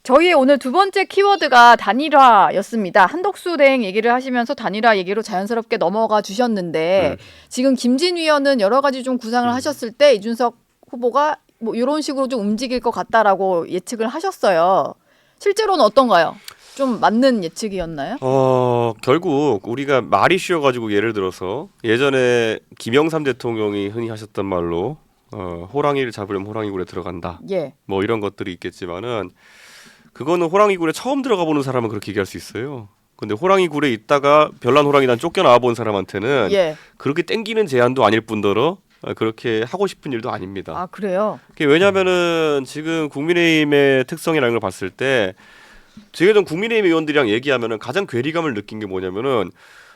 저희의 오늘 두 번째 키워드가 단일화였습니다. 한덕수 대행 얘기를 하시면서 단일화 얘기로 자연스럽게 넘어가 주셨는데 지금 김진 위원은 여러 가지 좀 구상을 하셨을 때 이준석 후보가 뭐 이런 식으로 좀 움직일 것 같다라고 예측을 하셨어요. 실제로는 어떤가요? 좀 맞는 예측이었나요? 결국 우리가 말이 쉬워가지고 예를 들어서 예전에 김영삼 대통령이 흔히 하셨던 말로 호랑이를 잡으려면 호랑이 굴에 들어간다. 예. 뭐 이런 것들이 있겠지만은 그거는 호랑이 굴에 처음 들어가 보는 사람은 그렇게 얘기할 수 있어요. 근데 호랑이 굴에 있다가 별난 호랑이 난 쫓겨나와 본 사람한테는 예. 그렇게 땡기는 제안도 아닐 뿐더러 그렇게 하고 싶은 일도 아닙니다. 아, 그래요? 그게 왜냐하면은 지금 국민의힘의 특성이라는 걸 봤을 때 제가 좀 국민의힘 의원들이랑 얘기하면은 가장 괴리감을 느낀 게 뭐냐면은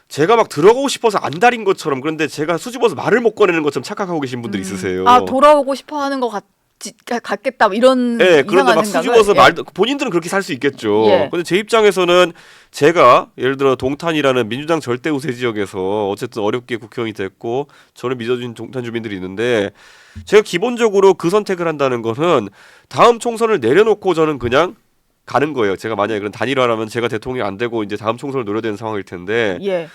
제가 막 들어가고 싶어서 안달인 것처럼 그런데 제가 수줍어서 말을 못 꺼내는 것처럼 착각하고 계신 분들이 있으세요. 아, 돌아오고 싶어 하는 것 같겠다. 이런 네, 그런데 이상한 막 생각을? 수줍어서 예. 말 본인들은 그렇게 살 수 있겠죠. 예. 근데 제 입장에서는 제가 예를 들어 동탄이라는 민주당 절대 우세 지역에서 어쨌든 어렵게 국회의원이 됐고 저를 믿어준 동탄 주민들이 있는데 제가 기본적으로 그 선택을 한다는 거는 다음 총선을 내려놓고 저는 그냥 가는 거예요. 제가 만약에 그런 단일화라면 제가 대통령이 안 되고 이제 다음 총선을 노려야 되는 상황일 텐데 예.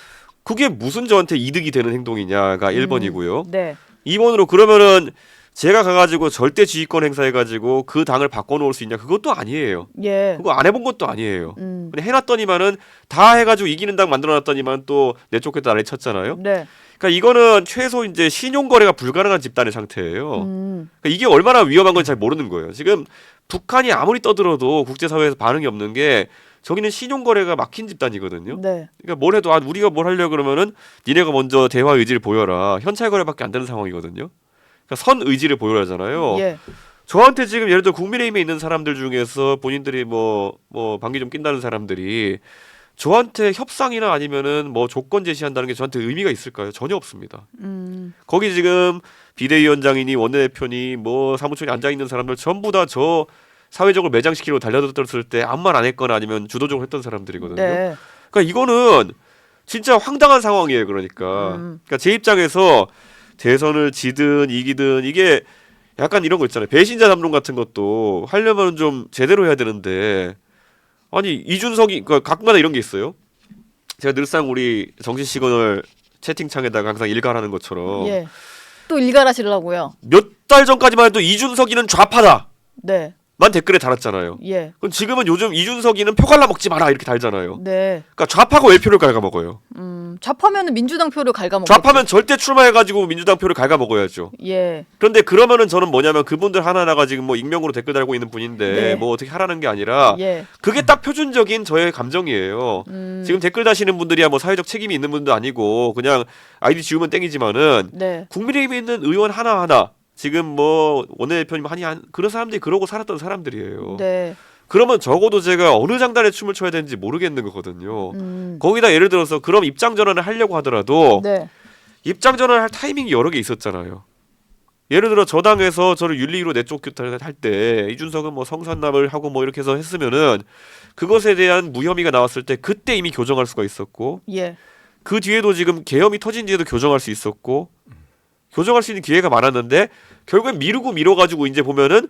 그게 무슨 저한테 이득이 되는 행동이냐가 1번이고요. 네. 2번으로 그러면은 제가 가가지고 절대 지휘권 행사해가지고 그 당을 바꿔놓을 수 있냐 그것도 아니에요. 예. 그거 안 해본 것도 아니에요. 근데 해놨더니만은 다 해가지고 이기는 당 만들어놨더니만 또 내쫓겠다 난리 쳤잖아요. 네. 그러니까 이거는 최소 이제 신용 거래가 불가능한 집단의 상태예요. 그러니까 이게 얼마나 위험한 건지 잘 모르는 거예요. 지금 북한이 아무리 떠들어도 국제사회에서 반응이 없는 게 저기는 신용 거래가 막힌 집단이거든요. 네. 그러니까 뭘 해도 우리가 뭘 하려 그러면은 니네가 먼저 대화 의지를 보여라. 현찰 거래밖에 안 되는 상황이거든요. 그러니까 선 의지를 보여야 하잖아요. 예. 저한테 지금 예를 들어 국민의힘에 있는 사람들 중에서 본인들이 뭐 방귀 좀 낀다는 사람들이 저한테 협상이나 아니면은 뭐 조건 제시한다는 게 저한테 의미가 있을까요? 전혀 없습니다. 거기 지금 비대위원장이니 원내대표니 뭐 사무총에 앉아 있는 사람들 전부 다 저 사회적으로 매장시키려고 달려들었을 때 아무 말 안 했거나 아니면 주도적으로 했던 사람들이거든요. 네. 그러니까 이거는 진짜 황당한 상황이에요. 그러니까 제 입장에서 대선을 지든 이기든 이게 약간 이런 거 있잖아요. 배신자 담론 같은 것도 하려면 좀 제대로 해야 되는데 아니 이준석이 그러니까 가끔가다 이런 게 있어요. 제가 늘상 우리 정치 시그널 채팅창에다가 항상 일갈하는 것처럼 예. 또 일갈하시려고요. 몇 달 전까지만 해도 이준석이는 좌파다. 네. 만 댓글에 달았잖아요. 예. 그럼 지금은 요즘 이준석이는 표 갈라 먹지 마라 이렇게 달잖아요. 네. 그러니까 좌파가 왜 표를 갉아 먹어요? 좌파면은 민주당 표를 갉아먹고. 좌파면 절대 출마해가지고 민주당 표를 갉아 먹어야죠. 예. 그런데 그러면은 저는 뭐냐면 그분들 하나하나가 지금 뭐 익명으로 댓글 달고 있는 분인데 네. 뭐 어떻게 하라는 게 아니라 예. 그게 딱 표준적인 저의 감정이에요. 지금 댓글 다시는 분들이야 뭐 사회적 책임이 있는 분도 아니고 그냥 아이디 지우면 땡이지만은 네. 국민의힘에 있는 의원 하나하나 지금 뭐 원내대표님 그런 사람들이 그러고 살았던 사람들이에요. 네. 그러면 적어도 제가 어느 장단에 춤을 춰야 되는지 모르겠는 거거든요. 거기다 예를 들어서 그럼 입장 전환을 하려고 하더라도 네. 입장 전환을 할 타이밍이 여러 개 있었잖아요. 예를 들어 저 당에서 저를 윤리위로 내쫓겠다 할 때 이준석은 뭐 성산납을 하고 뭐 이렇게 해서 했으면은 그것에 대한 무혐의가 나왔을 때 그때 이미 교정할 수가 있었고 예. 그 뒤에도 지금 계엄이 터진 뒤에도 교정할 수 있었고 교정할 수 있는 기회가 많았는데 결국엔 미뤄가지고 이제 보면은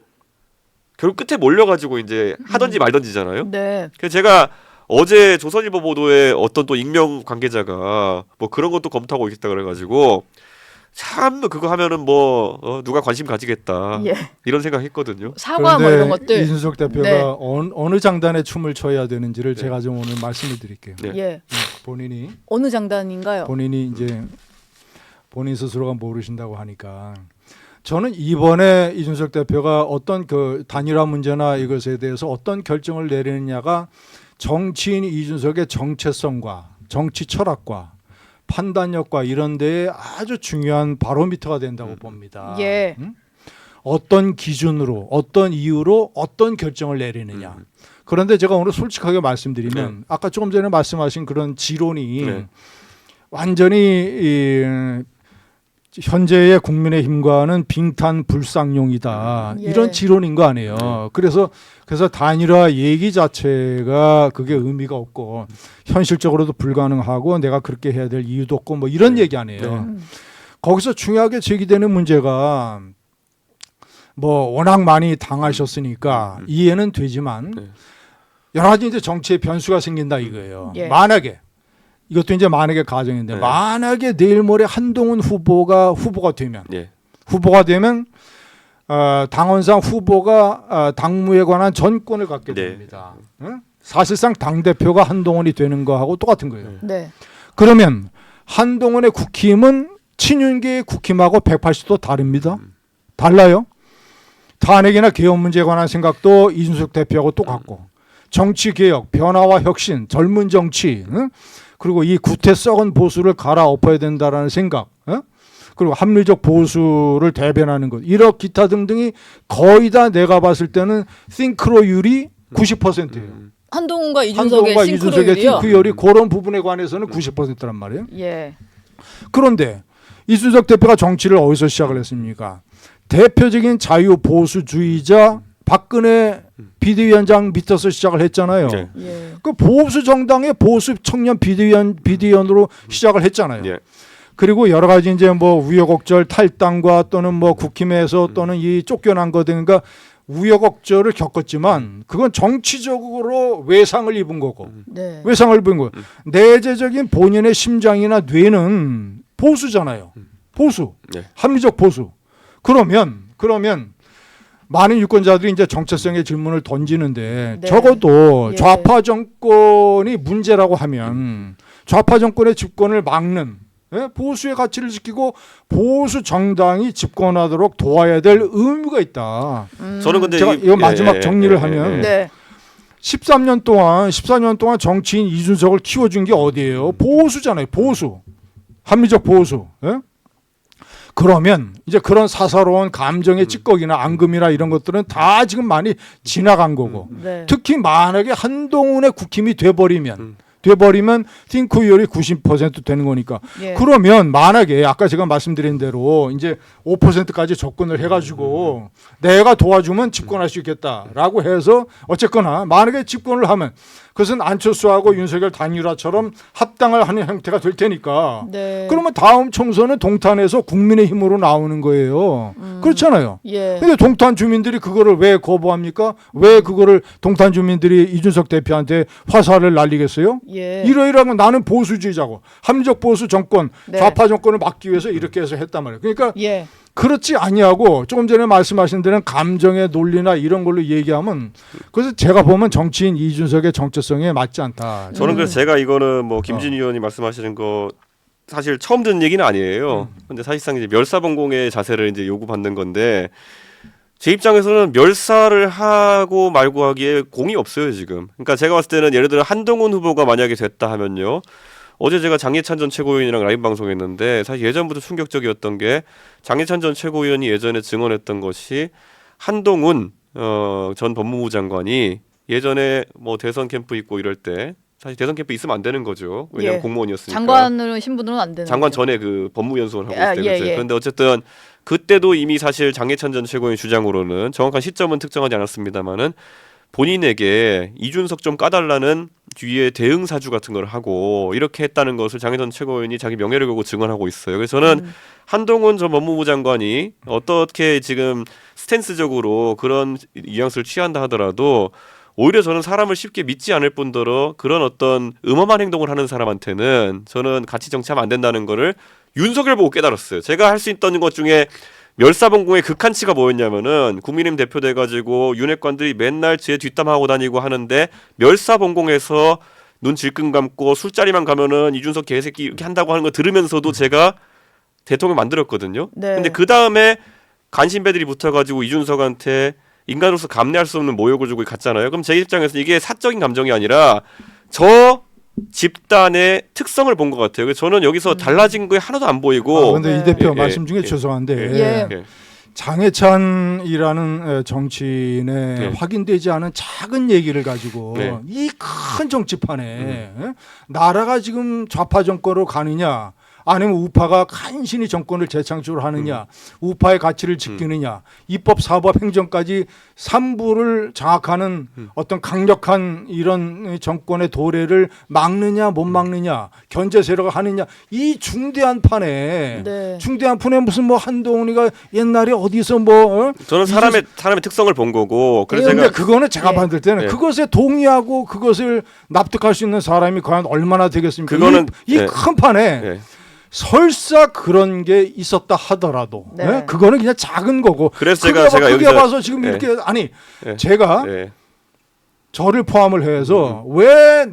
결국 끝에 몰려가지고 이제 하던지 말던지잖아요. 네. 그래서 제가 어제 조선일보 보도에 어떤 또 익명 관계자가 뭐 그런 것도 검토하고 있다 그래가지고 참 그거 하면은 뭐 누가 관심 가지겠다 예. 이런 생각했거든요. 사과 뭐 이런 것들. 이준석 대표가 네. 어느 장단에 춤을 춰야 되는지를 제가 좀 오늘 말씀을 드릴게요. 네. 예. 본인이 어느 장단인가요? 이제 본인 스스로가 모르신다고 하니까 저는 이번에 이준석 대표가 어떤 그 단일화 문제나 이것에 대해서 어떤 결정을 내리느냐가 정치인 이준석의 정체성과 정치 철학과 판단력과 이런 데에 아주 중요한 바로미터가 된다고 봅니다. 예. 어떤 기준으로 어떤 이유로 어떤 결정을 내리느냐. 그런데 제가 오늘 솔직하게 말씀드리면 아까 조금 전에 말씀하신 그런 지론이 완전히 현재의 국민의힘과는 빙탄불상용이다. 예. 이런 지론인 거 아니에요. 그래서 단일화 얘기 자체가 그게 의미가 없고 현실적으로도 불가능하고 내가 그렇게 해야 될 이유도 없고 뭐 이런 얘기 아니에요. 거기서 중요하게 제기되는 문제가 뭐 워낙 많이 당하셨으니까 이해는 되지만 네. 여러 가지 이제 정치에 변수가 생긴다 이거예요. 예. 만약에 이것도 이제 만약에 가정인데 네. 만약에 내일 모레 한동훈 후보가 되면 예. 당원상 후보가 당무에 관한 전권을 갖게 네. 됩니다. 응? 사실상 당 대표가 한동훈이 되는 거하고 똑같은 거예요. 네. 그러면 한동훈의 국힘은 친윤계의 국힘하고 180도 다릅니다. 달라요. 탄핵이나 개헌 문제에 관한 생각도 이준석 대표하고 똑같고 정치 개혁, 변화와 혁신, 젊은 정치, 응? 그리고 이 구태 썩은 보수를 갈아엎어야 된다라는 생각, 응? 그리고 합리적 보수를 대변하는 것, 이런 기타 등등이 거의 다 내가 봤을 때는 싱크로율이 90%예요. 한동훈과 한동훈과 이준석의 이준석의 싱크로율이요. 싱크로율이 그런 부분에 관해서는 90%란 말이에요. 예. 그런데 이준석 대표가 정치를 어디서 시작을 했습니까? 대표적인 자유보수주의자 박근혜 비대위원장 밑에서 시작을 했잖아요. 네. 예. 그 보수 정당의 보수 청년 비대위원으로 시작을 했잖아요. 예. 그리고 여러 가지 이제 뭐 우여곡절 탈당과 또는 뭐 국힘에서 또는 이 쫓겨난 거 등과 우여곡절을 겪었지만 그건 정치적으로 외상을 입은 거고 네. 외상을 입은 거. 내재적인 본인의 심장이나 뇌는 보수잖아요. 보수, 네. 합리적 보수. 그러면 많은 유권자들이 이제 정체성의 질문을 던지는데 네. 적어도 예. 좌파 정권이 문제라고 하면 좌파 정권의 집권을 막는 보수의 가치를 지키고 보수 정당이 집권하도록 도와야 될 의무가 있다. 저는 근데 제가 이거 마지막 정리를 하면 네. 14년 동안 정치인 이준석을 키워준 게 어디예요? 보수잖아요. 보수. 합리적 보수. 예? 그러면 이제 그런 사사로운 감정의 찌꺼기나 앙금이나 이런 것들은 다 지금 많이 지나간 거고 네. 특히 만약에 한동훈의 국힘이 돼버리면 싱크로율이 90% 되는 거니까 예. 그러면 만약에 아까 제가 말씀드린 대로 이제 5%까지 접근을 해가지고 내가 도와주면 집권할 수 있겠다라고 해서 어쨌거나 만약에 집권을 하면 그것은 안철수하고 윤석열 단일화처럼 합당을 하는 형태가 될 테니까 네. 그러면 다음 총선은 동탄에서 국민의힘으로 나오는 거예요. 그렇잖아요. 예. 근데 동탄 주민들이 그거를 왜 거부합니까? 왜 그거를 동탄 주민들이 이준석 대표한테 화살을 날리겠어요? 예. 이러이러한 건 나는 보수주의자고 합리적 보수 정권, 네. 좌파 정권을 막기 위해서 이렇게 해서 했단 말이에요. 그러니까 예. 그렇지 아니하고 조금 전에 말씀하신 대로 감정의 논리나 이런 걸로 얘기하면 그래서 제가 보면 정치인 이준석의 정체성에 맞지 않다. 저는 그래서 제가 이거는 뭐 김진 의원이 말씀하시는 거 사실 처음 듣는 얘기는 아니에요. 근데 사실상 이제 멸사봉공의 자세를 이제 요구받는 건데 제 입장에서는 멸사를 하고 말고 하기에 공이 없어요 지금. 그러니까 제가 봤을 때는 예를 들어 한동훈 후보가 만약에 됐다 하면요. 어제 제가 장예찬 전 최고위원이랑 라이브 방송했는데 사실 예전부터 충격적이었던 게 장예찬 전 최고위원이 예전에 증언했던 것이 한동훈 전 법무부 장관이 예전에 뭐 대선 캠프 있고 이럴 때 사실 대선 캠프 있으면 안 되는 거죠. 왜냐하면 예. 공무원이었으니까. 장관으로 신분으로는 안 되는 장관 거죠. 전에 그 법무연수원 하고 아, 있을 때 예, 그랬어요. 예. 그런데 어쨌든 그때도 이미 사실 장예찬 전 최고위원 주장으로는 정확한 시점은 특정하지 않았습니다만은 본인에게 이준석 좀 까달라는 뒤에 대응 사주 같은 걸 하고 이렇게 했다는 것을 장예찬 최고위원이 자기 명예를 걸고 증언하고 있어요. 그래서 저는 한동훈 전 법무부 장관이 어떻게 지금 스탠스적으로 그런 뉘앙스를 취한다 하더라도 오히려 저는 사람을 쉽게 믿지 않을 뿐더러 그런 어떤 음험한 행동을 하는 사람한테는 저는 같이 정치하면 안 된다는 거를 윤석열 보고 깨달았어요. 제가 할 수 있던 것 중에 멸사봉공의 극한치가 뭐였냐면은 국민의힘 대표 돼가지고 윤핵관들이 맨날 제 뒷담하고 다니고 하는데 멸사봉공에서 눈 질끈 감고 술자리만 가면은 이준석 개새끼 이렇게 한다고 하는 거 들으면서도 제가 대통령 만들었거든요. 네. 근데 그 다음에 간신배들이 붙어가지고 이준석한테 인간으로서 감내할 수 없는 모욕을 주고 갔잖아요. 그럼 제 입장에서 이게 사적인 감정이 아니라 저 집단의 특성을 본 것 같아요. 그래서 저는 여기서 달라진 게 하나도 안 보이고. 그런데 네. 이 대표 예, 말씀 중에 예, 죄송한데 예. 장해찬이라는 정치인의 네. 확인되지 않은 작은 얘기를 가지고 네. 이 큰 정치판에 나라가 지금 좌파 정권으로 가느냐 아니면 우파가 간신히 정권을 재창출을 하느냐, 우파의 가치를 지키느냐, 입법, 사법, 행정까지 3부를 장악하는 어떤 강력한 이런 정권의 도래를 막느냐 못 막느냐, 견제 세력을 하느냐, 이 중대한 판에 네. 중대한 판에 무슨 뭐 한동훈이가 옛날에 어디서 뭐 저는 사람의 특성을 본 거고 그래서 근데 제가 그거는 제가 예. 봤을 때는 예. 그것에 동의하고 그것을 납득할 수 있는 사람이 과연 얼마나 되겠습니까? 그거는 이 예. 큰 판에 예. 설사 그런 게 있었다 하더라도 네. 예? 그거는 그냥 작은 거고. 그래서 크게 제가 크게 여기서 봐서 지금 예. 이렇게 아니 예. 제가 예. 저를 포함을 해서 왜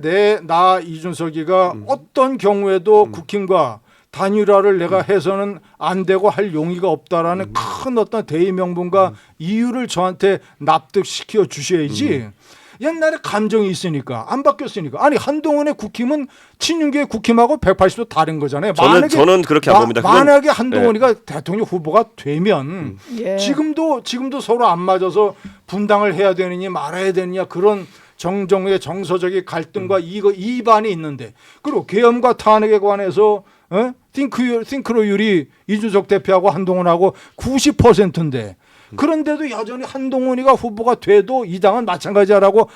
나 이준석이가 어떤 경우에도 국힘과 단일화를 내가 해서는 안 되고 할 용의가 없다라는 큰 어떤 대의 명분과 이유를 저한테 납득시켜 주셔야지. 옛날에 감정이 있으니까 안 바뀌었으니까. 아니 한동훈의 국힘은 친윤계의 국힘하고 180도 다른 거잖아요. 저는 그렇게 안 봅니다. 그건- 만약에 한동훈이가 대통령 후보가 되면 예. 지금도 서로 안 맞아서 분당을 해야 되느냐 말아야 되느냐 그런 정의 정서적인 갈등과 이반이 있는데, 그리고 계엄과 탄핵에 관해서 싱크로율이 이준석 대표하고 한동훈하고 90%인데 그런데도 여전히 한동훈이가 후보가 돼도 이 당은 마찬가지라고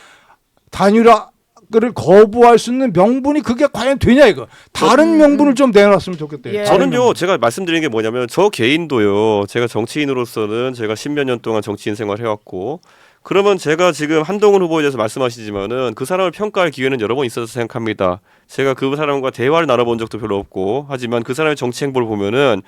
단일화를 거부할 수 있는 명분이 그게 과연 되냐 이거. 다른 명분을 좀 내놨으면 좋겠대요. 예. 저는요 제가 말씀드리는 게 뭐냐면 저 개인도요 제가 정치인으로서는 제가 10몇 년 동안 정치인 생활 해왔고 그러면 제가 지금 한동훈 후보에 대해서 말씀하시지만은 그 사람을 평가할 기회는 여러 번 있어서 생각합니다. 제가 그 사람과 대화를 나눠본 적도 별로 없고 하지만 그 사람의 정치 행보를 보면은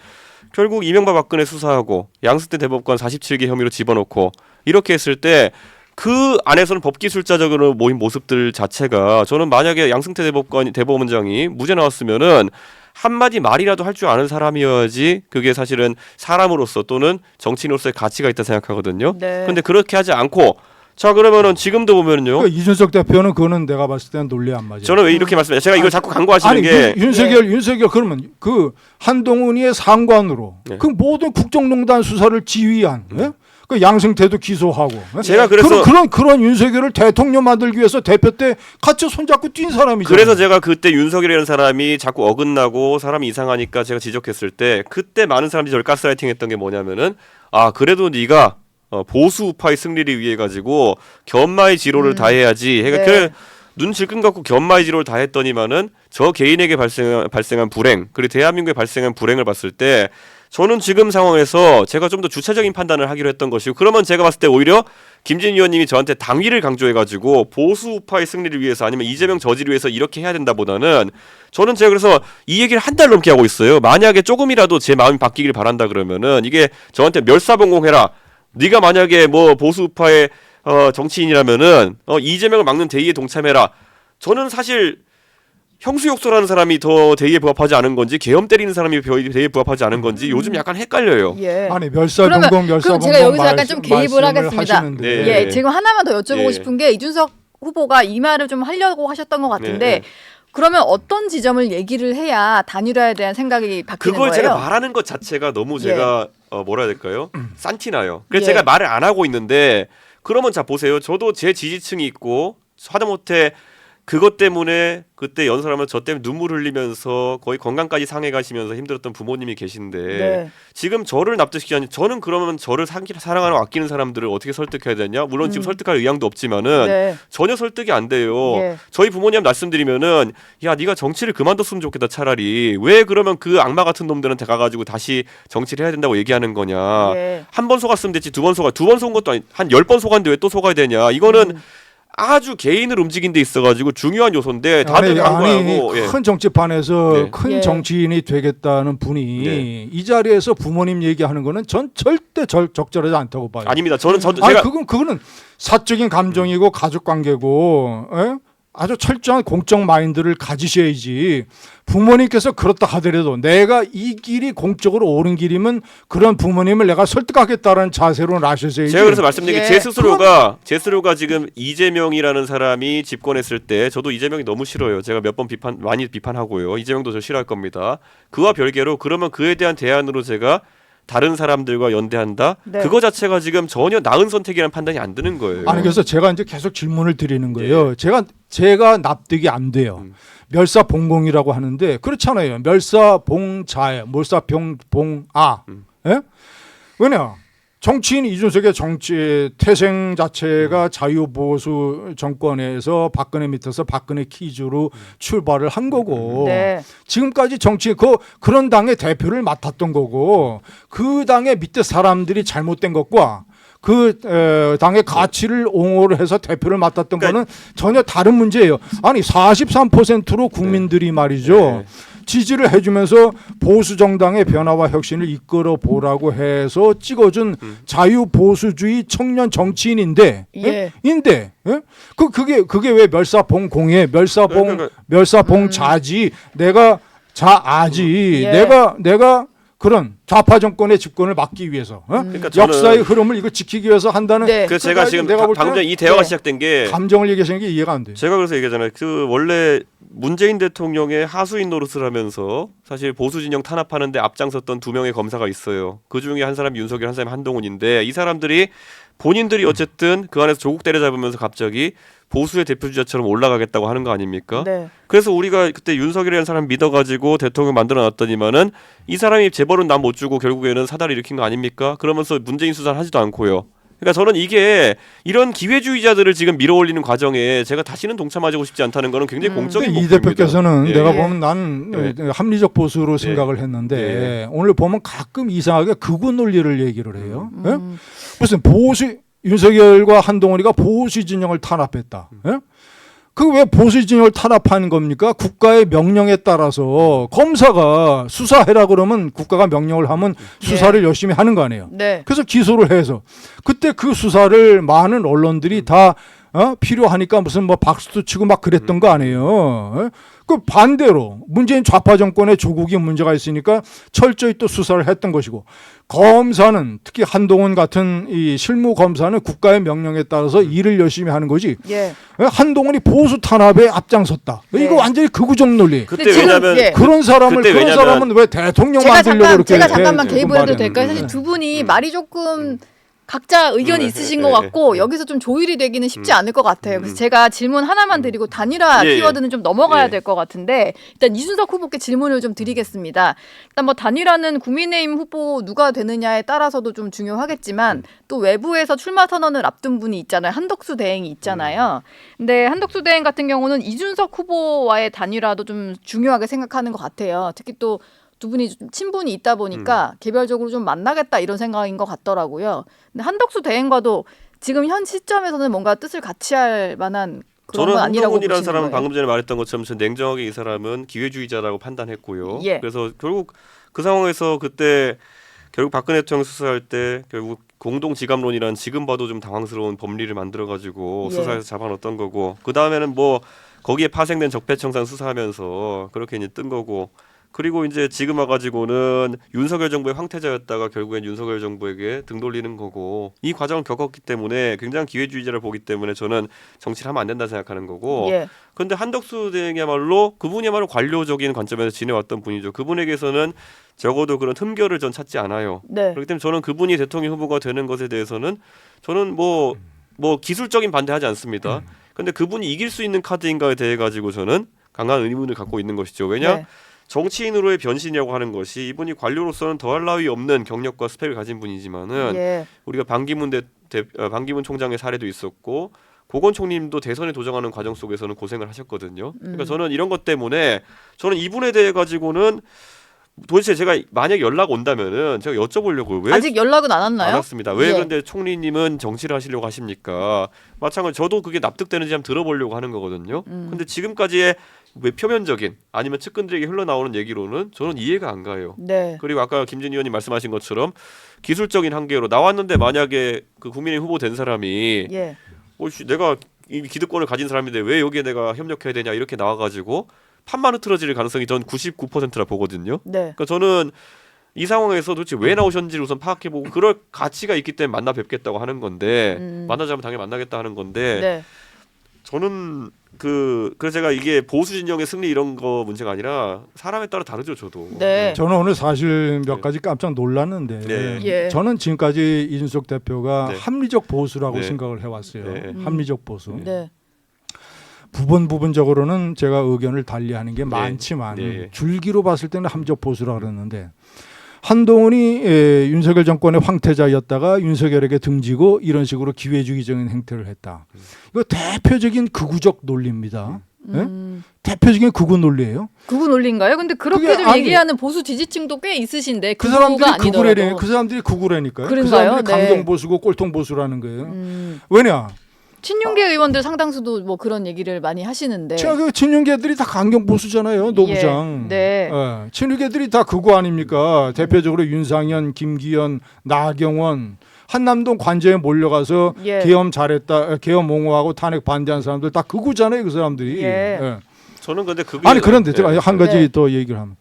결국 이명박 박근혜 수사하고 양승태 대법관 47개 혐의로 집어넣고 이렇게 했을 때 그 안에서는 법기술자적으로 모인 모습들 자체가 저는 만약에 양승태 대법원장이 무죄 나왔으면은 한마디 말이라도 할 줄 아는 사람이어야지 그게 사실은 사람으로서 또는 정치인으로서의 가치가 있다 생각하거든요. 네. 근데 그렇게 하지 않고 자 그러면은 지금도 보면은요. 그러니까 이준석 대표는 그거는 내가 봤을 때는 논리 안 맞아요. 저는 왜 이렇게 말씀해요? 제가 이걸 자꾸 강조하시는 아니 게 윤석열 그러면 그 한동훈이의 상관으로 네. 그 모든 국정농단 수사를 지휘한 그 양승태도 기소하고 제가 그래서 그런 윤석열을 대통령 만들기 위해서 대표 때 같이 손잡고 뛴 사람이죠. 그래서 제가 그때 윤석열이라는 사람이 자꾸 어긋나고 사람이 이상하니까 제가 지적했을 때 그때 많은 사람들이 저를 가스라이팅했던 게 뭐냐면은 아 그래도 네가 보수 우파의 승리를 위해 가지고 견마의 지로를 다해야지. 네. 그러니까 눈 질끈 갖고 견마의 지로를 다했더니만은 저 개인에게 발생한 불행 그리고 대한민국에 발생한 불행을 봤을 때 저는 지금 상황에서 제가 좀 더 주체적인 판단을 하기로 했던 것이고 그러면 제가 봤을 때 오히려 김진 의원님이 저한테 당위를 강조해가지고 보수 우파의 승리를 위해서 아니면 이재명 저지를 위해서 이렇게 해야 된다보다는 저는 제가 그래서 이 얘기를 한 달 넘게 하고 있어요. 만약에 조금이라도 제 마음이 바뀌길 바란다 그러면은 이게 저한테 멸사봉공해라. 네가 만약에 뭐 보수 우파의 정치인이라면은 이재명을 막는 대의에 동참해라. 저는 사실 형수욕설하는 사람이 더 대의에 부합하지 않은 건지 계엄 때리는 사람이 대의에 부합하지 않은 건지 요즘 약간 헷갈려요. 예. 아니 멸사봉공 그럼 제가 여기서 약간 좀 개입을 하겠습니다. 네. 예, 지금 하나만 더 여쭤보고 예. 싶은 게 이준석 후보가 이 말을 좀 하려고 하셨던 것 같은데 네. 그러면 어떤 지점을 얘기를 해야 단일화에 대한 생각이 바뀌는 그걸 거예요? 제가 말하는 것 자체가 너무 제가 뭐라 해야 될까요? 싼티나요. 그래서 예. 제가 말을 안 하고 있는데 그러면 자 보세요. 저도 제 지지층이 있고 하다못해 그것 때문에 그때 연설하면 저 때문에 눈물 흘리면서 거의 건강까지 상해 가시면서 힘들었던 부모님이 계신데 네. 지금 저를 납득시키지 저는 그러면 저를 사랑하는 아끼는 사람들을 어떻게 설득해야 되냐? 물론 지금 설득할 의향도 없지만은 네. 전혀 설득이 안 돼요. 예. 저희 부모님 말씀드리면은 야 네가 정치를 그만뒀으면 좋겠다 차라리 왜 그러면 그 악마 같은 놈들한테 가가지고 다시 정치를 해야 된다고 얘기하는 거냐? 예. 한 번 속았으면 됐지 두 번 속은 것도 아니 한 10번 속았는데 왜 또 속아야 되냐? 이거는 아주 개인을 움직인 데 있어가지고 중요한 요소인데 다들 강조하고 큰 정치판에서 네. 큰 예. 정치인이 되겠다는 분이 네. 이 자리에서 부모님 얘기하는 거는 전 절대 적절하지 않다고 봐요. 아닙니다. 저는 아니 제가 그거는 사적인 감정이고 가족 관계고 아주 철저한 공적 마인드를 가지셔야지. 부모님께서 그렇다 하더라도 내가 이 길이 공적으로 옳은 길이면 그런 부모님을 내가 설득하겠다는 자세로 나셔야지. 제가 그래서 말씀드린 게 예. 제 스스로가 지금 이재명이라는 사람이 집권했을 때 저도 이재명이 너무 싫어요. 제가 몇 번 많이 비판하고요. 이재명도 저 싫어할 겁니다. 그와 별개로 그러면 그에 대한 대안으로 제가 다른 사람들과 연대한다. 네. 그거 자체가 지금 전혀 나은 선택이라는 판단이 안 드는 거예요. 아니 그래서 제가 이제 계속 질문을 드리는 거예요. 제가 제가 납득이 안 돼요. 멸사봉공이라고 하는데 그렇잖아요. 멸사봉자에 멸사봉아. 예? 왜냐? 정치인 이준석의 정치 태생 자체가 자유보수 정권에서 박근혜 밑에서 박근혜 키즈로 출발을 한 거고 네. 지금까지 정치 그런 당의 대표를 맡았던 거고 그 당의 밑에 사람들이 잘못된 것과 그 당의 가치를 옹호를 해서 대표를 맡았던 거는 전혀 다른 문제예요. 아니 43%로 국민들이 말이죠. 지지를 해주면서 보수 정당의 변화와 혁신을 이끌어 보라고 해서 찍어준 자유보수주의 청년 정치인인데, 예. 인데, 예? 그게 왜 멸사봉공에 멸사봉자지? 내가 자아지? 예. 내가 그런 좌파 정권의 집권을 막기 위해서 그러니까 역사의 흐름을 이거 지키기 위해서 한다는. 네. 그래서 제가 지금 내가 볼 방금 때는 전에 이 대화가 네. 시작된 게 감정을 얘기하시는 게 이해가 안 돼요. 제가 그래서 얘기하잖아요. 그 원래 문재인 대통령의 하수인 노릇을 하면서 사실 보수 진영 탄압하는데 앞장섰던 두 명의 검사가 있어요. 그 중에 한 사람이 윤석열, 한 사람이 한동훈인데 이 사람들이 본인들이 어쨌든 그 안에서 조국 때려잡으면서 갑자기 보수의 대표주자처럼 올라가겠다고 하는 거 아닙니까? 네. 그래서 우리가 그때 윤석열이라는 사람 믿어가지고 대통령 만들어놨더니만은 이 사람이 재벌은 남 못 주고 결국에는 사달을 일으킨 거 아닙니까? 그러면서 문재인 수사를 하지도 않고요. 그러니까 저는 이게 이런 기회주의자들을 지금 밀어올리는 과정에 제가 다시는 동참하고 싶지 않다는 거는 굉장히 공적인 이 목표입니다. 대표께서는 예. 내가 예. 보면 난 예. 합리적 보수로 생각을 했는데 오늘 보면 가끔 이상하게 극우 논리를 얘기를 해요. 예? 무슨 보수 윤석열과 한동훈이가 보수 진영을 탄압했다. 예? 그 왜 보수 진영을 탄압하는 겁니까? 국가의 명령에 따라서 검사가 수사해라 그러면 국가가 명령을 하면 수사를 열심히 하는 거 아니에요. 네. 그래서 기소를 해서 그때 그 수사를 많은 언론들이 다 필요하니까 무슨 뭐 박수도 치고 막 그랬던 거 아니에요. 그 반대로 문재인 좌파 정권의 조국이 문제가 있으니까 철저히 또 수사를 했던 것이고 검사는 특히 한동훈 같은 이 실무 검사는 국가의 명령에 따라서 일을 열심히 하는 거지. 예. 한동훈이 보수 탄압에 앞장섰다. 네. 이거 완전히 극우적 논리. 그때 근데 지금, 왜냐면 예. 그런 사람을 그때 그런 왜냐면 사람은 왜 대통령 만들려고 그렇게 제가 잠깐만 해? 개입을 해도 말이야. 될까요? 사실 두 분이 말이 조금 각자 의견이 있으신 것 같고 여기서 좀 조율이 되기는 쉽지 않을 것 같아요. 그래서 제가 질문 하나만 드리고 단일화 예, 예. 키워드는 좀 넘어가야 예. 될 것 같은데 일단 이준석 후보께 질문을 좀 드리겠습니다. 일단 뭐 단일화는 국민의힘 후보 누가 되느냐에 따라서도 좀 중요하겠지만 또 외부에서 출마 선언을 앞둔 분이 있잖아요. 한덕수 대행이 있잖아요. 근데 한덕수 대행 같은 경우는 이준석 후보와의 단일화도 좀 중요하게 생각하는 것 같아요. 특히 또 두 분이 좀 친분이 있다 보니까 개별적으로 좀 만나겠다 이런 생각인 것 같더라고요. 근데 한덕수 대행과도 지금 현 시점에서는 뭔가 뜻을 같이 할 만한 그런 저는 건 아니라고 한동훈이라는 보시는 사람은 거예요. 방금 전에 말했던 것처럼 전 냉정하게 이 사람은 기회주의자라고 판단했고요. 예. 그래서 결국 그 상황에서 그때 결국 박근혜 대통령 수사할 때 결국 공동지감론이란 지금 봐도 좀 당황스러운 법리를 만들어가지고 예. 수사에서 잡아넣었던 거고 그 다음에는 뭐 거기에 파생된 적폐청산 수사하면서 그렇게 이제 뜬 거고 그리고 이제 지금 와가지고는 윤석열 정부의 황태자였다가 결국엔 윤석열 정부에게 등 돌리는 거고 이 과정을 겪었기 때문에 굉장히 기회주의자를 보기 때문에 저는 정치를 하면 안 된다 생각하는 거고 예. 그런데 한덕수 대행이야말로 그분이야말로 관료적인 관점에서 지내왔던 분이죠. 그분에게서는 적어도 그런 흠결을 전 찾지 않아요. 네. 그렇기 때문에 저는 그분이 대통령 후보가 되는 것에 대해서는 저는 뭐 기술적인 반대하지 않습니다. 그런데 그분이 이길 수 있는 카드인가에 대해 가지고 저는 강한 의문을 갖고 있는 것이죠. 왜냐? 네. 정치인으로의 변신이라고 하는 것이 이분이 관료로서는 더할 나위 없는 경력과 스펙을 가진 분이지만은 예. 우리가 반기문 반기문 총장의 사례도 있었고 고건 총리님도 대선에 도전하는 과정 속에서는 고생을 하셨거든요. 그러니까 저는 이런 것 때문에 저는 이분에 대해 가지고는 도대체 제가 만약 연락 온다면은 제가 여쭤보려고 왜 아직 연락은 안 왔나요? 안 왔습니다. 왜 예. 그런데 총리님은 정치를 하시려고 하십니까? 마찬가지로 저도 그게 납득되는지 한번 들어보려고 하는 거거든요. 근데 지금까지의 왜 표면적인 아니면 측근들에게 흘러나오는 얘기로는 저는 이해가 안 가요. 네. 그리고 아까 김진 의원님 말씀하신 것처럼 기술적인 한계로 나왔는데 만약에 그 국민의 후보 된 사람이 예. 내가 이 기득권을 가진 사람인데 왜 여기에 내가 협력해야 되냐 이렇게 나와가지고 판만 흐트러질 가능성이 전 99%라 보거든요. 네. 그러니까 저는 이 상황에서 도대체 왜 나오셨는지를 우선 파악해보고 그럴 가치가 있기 때문에 만나 뵙겠다고 하는 건데 만나자면 당연히 만나겠다 하는 건데 네. 저는 그래서 제가 이게 보수 진영의 승리 이런 거 문제가 아니라 사람에 따라 다르죠 저도. 네. 저는 오늘 사실 몇 가지 깜짝 놀랐는데 네. 예. 저는 지금까지 이준석 대표가 네. 합리적 보수라고 네. 생각을 해왔어요. 네. 합리적 보수. 네. 부분적으로는 제가 의견을 달리하는 게 많지만 네. 줄기로 봤을 때는 함적 보수라 그러는데 한동훈이 윤석열 정권의 황태자였다가 윤석열에게 등지고 이런 식으로 기회주의적인 행태를 했다. 이거 대표적인 극우적 논리입니다. 예? 대표적인 극우 논리예요. 극우 논리인가요? 근데 그렇게 그게 좀 아니- 얘기하는 보수 지지층도 꽤 있으신데 그 극우가 사람들이 아니더라도. 극우래니 그 사람들이 극우라니까요. 그 그런가요? 사람들이 네. 강경 보수고 꼴통 보수라는 거예요. 왜냐? 친윤계 의원들 상당수도 뭐 그런 얘기를 많이 하시는데. 그 친윤계들이 다 강경 보수잖아요. 노부장. 네. 친윤계들이 다 극우 아닙니까? 대표적으로 윤상현, 김기현, 나경원, 한남동 관저에 몰려가서 예. 계엄 잘했다, 계엄 옹호하고 탄핵 반대한 사람들 다 극우잖아요. 그 사람들이. 예. 저는 근데 그 아니 그런데 제가 한 가지 네. 더 얘기를 하면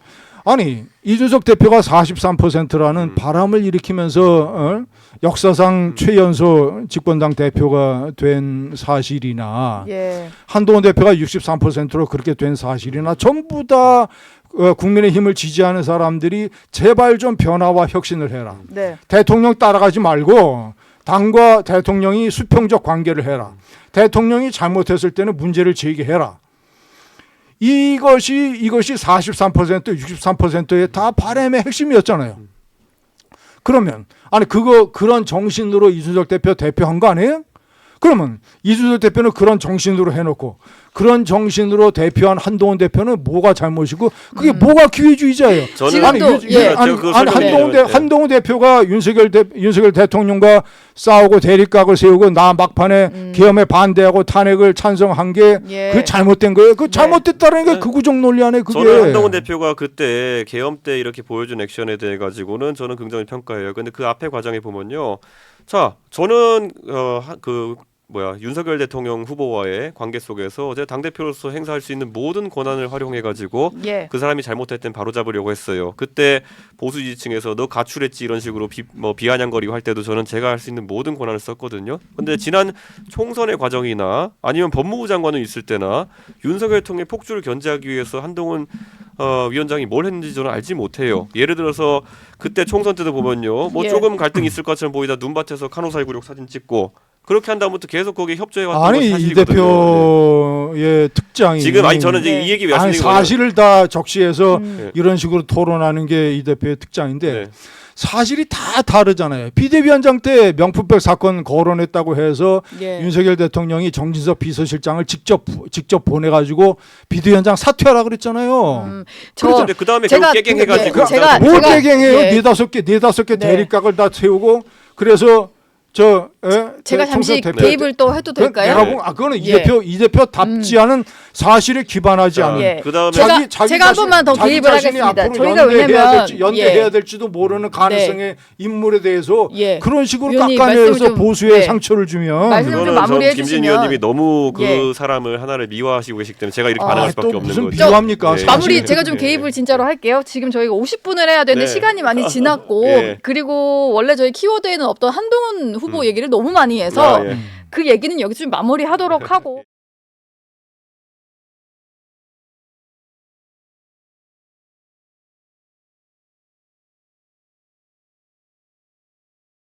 아니 이준석 대표가 43%라는 바람을 일으키면서 역사상 최연소 집권당 대표가 된 사실이나 예. 한동훈 대표가 63%로 그렇게 된 사실이나 전부 다 국민의힘을 지지하는 사람들이 제발 좀 변화와 혁신을 해라. 네. 대통령 따라가지 말고 당과 대통령이 수평적 관계를 해라. 대통령이 잘못했을 때는 문제를 제기해라. 이것이 43%, 63%의 다 바람의 핵심이었잖아요. 그러면 아니 그런 정신으로 이준석 대표 대표한 거 아니에요? 그러면 이준석 대표는 그런 정신으로 해놓고 그런 정신으로 대표한 한동훈 대표는 뭐가 잘못이고 그게 뭐가 기회주의자예요? 저는 지금도, 예. 한동훈 대표가 윤석열 대통령과 싸우고 대립각을 세우고 나 막판에 계엄에 반대하고 탄핵을 찬성한 게 예. 그게 잘못된 거예요. 그 잘못됐다는 게 극우적 논리 안에 그게. 저는 한동훈 대표가 그때 계엄 때 이렇게 보여준 액션에 대해 가지고는 저는 긍정히 평가해요. 근데 그 앞에 과정에 보면요. 자, 저는 윤석열 대통령 후보와의 관계 속에서 제 당 대표로서 행사할 수 있는 모든 권한을 활용해 가지고 예. 그 사람이 잘못했던 바로잡으려고 했어요. 그때 보수 지지층에서 너 가출했지 이런 식으로 비아냥거리고 할 때도 저는 제가 할 수 있는 모든 권한을 썼거든요. 근데 지난 총선의 과정이나 아니면 법무부 장관은 있을 때나 윤석열 대통령의 폭주를 견제하기 위해서 한동훈 위원장이 뭘 했는지 저는 알지 못해요. 예를 들어서 그때 총선 때도 보면요. 뭐 예. 조금 갈등이 있을 것처럼 보이다 눈밭에서 카노사이구력 사진 찍고 그렇게 한 다음부터 계속 거기에 협조해 왔던 아니 것이 이 사실이거든요. 대표의 특장이 지금 저는 이제 이 얘기 왜 아니 하시는 거예요? 사실을 다 적시해서 네. 이런 식으로 토론하는 게 이 대표의 특장인데 네. 사실이 다 다르잖아요. 비대위원장 때 명품백 사건 거론했다고 해서 예. 윤석열 대통령이 정진석 비서실장을 직접 보내가지고 비대위원장 사퇴하라 그랬잖아요. 그런데 그 다음에 제가- 결국 깨갱해가지고 예, 제가- 뭘 제가- 개경해요? 예. 네다섯 개 네. 대립각을 다 세우고 그래서 제가 잠시 대표- 개입을 또 해도 될까요? 내가 보면 그거는 예. 이 대표 답지 않은 사실에 기반하지 않은. 예. 그다음에 제가 한 번만 더 자기 개입을 자신이 하겠습니다. 앞으로 저희가 연대해야 왜냐면 해야 될지도 모르는 가능성의 인물에 대해서 예. 그런 식으로 위원님 깎아내서 말씀을 좀- 보수에 네. 상처를 주면 말씀- 좀 그거는 마무리해 김진 주시면. 의원님이 너무 그 예. 사람을 하나를 미화하시고 계시기 때문에 제가 이렇게 반응할 수밖에 또 없는 무슨 거죠. 비유합니까? 네. 마무리 사실. 제가 좀 개입을 진짜로 할게요. 지금 저희가 50분을 해야 되는데 네. 시간이 많이 지났고 예. 그리고 원래 저희 키워드에는 없던 한동훈 후보 얘기를 너무 많이 해서 아, 예. 그 얘기는 여기서 좀 마무리하도록 하고